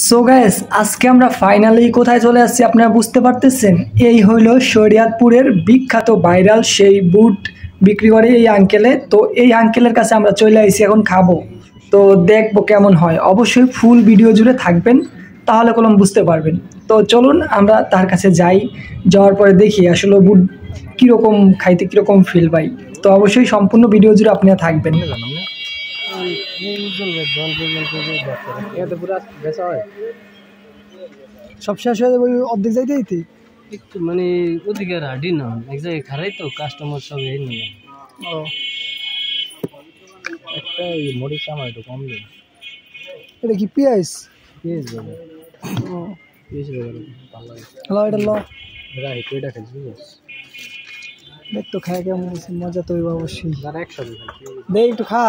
So guys, আজকে আমরা finally কোথায় চলে আসছি আপনারা বুঝতে পারতেছেন। এই হইল শরিয়াতপুরের বিখ্যাত ভাইরাল সেই বুট বিক্রি করে এই আঙ্কেলে। তো এই আঙ্কেলের কাছে আমরা চলে আসছি, এখন খাবো। তো দেখবো কেমন হয়। অবশ্যই ফুল ভিডিও জুড়ে থাকবেন, তাহলে কলম বুঝতে পারবেন। তো চলুন আমরা তার কাছে যাই, যাওয়ার পরে দেখি আসলে বুট কীরকম খাইতে কীরকম ফিল পাই। তো অবশ্যই সম্পূর্ণ ভিডিও জুড়ে আপনারা থাকবেন। সব শেষ হয়ে যাবে অর্ধেক যাইতে যাইতে একটু মানে ওদিকে হাঁটি না, এক জায়গায় খারাই তো কাস্টমার সব এই নিয়ে। ও একটা মরিচ আমার একটু কম দিন। এটা কি পেঁয়াজ? পেঁয়াজ দেবো, ও পেঁয়াজ দেবো ভালো লাগে। হ্যালো, এটা ল রাইট, এটা খেলছি দেখ তো খায় কেমন হয়েছে, মজা তো হইব অবশ্যই। যারা একসাথে খাইছি দে একটু খা।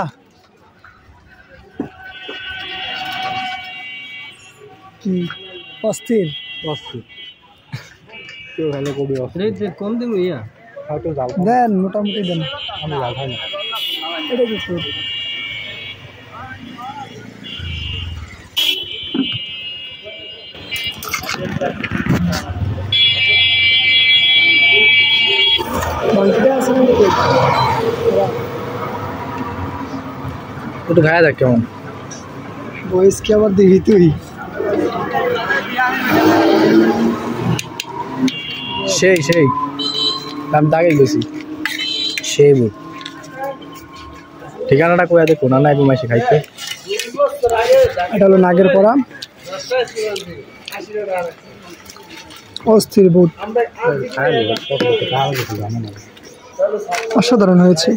কি অস্থির অস্থির কেউ খাইলে কবি অস্থির কম দেবো ইয়া হয়তো জাল দেন, মোটামুটি দেন। আমি জাল খাই না। এটা কি ফুড? একটু খাওয়া যাক কেমন বয়স কি আবার দেখি তুই। সেই সেই আমি দাগে গেছি সেই বুট। ঠিকানাটা কোয়া দেখো না নাই মাসে খাইতে। এটা হলো নাগের পরা অস্থির বুট, অসাধারণ হয়েছে।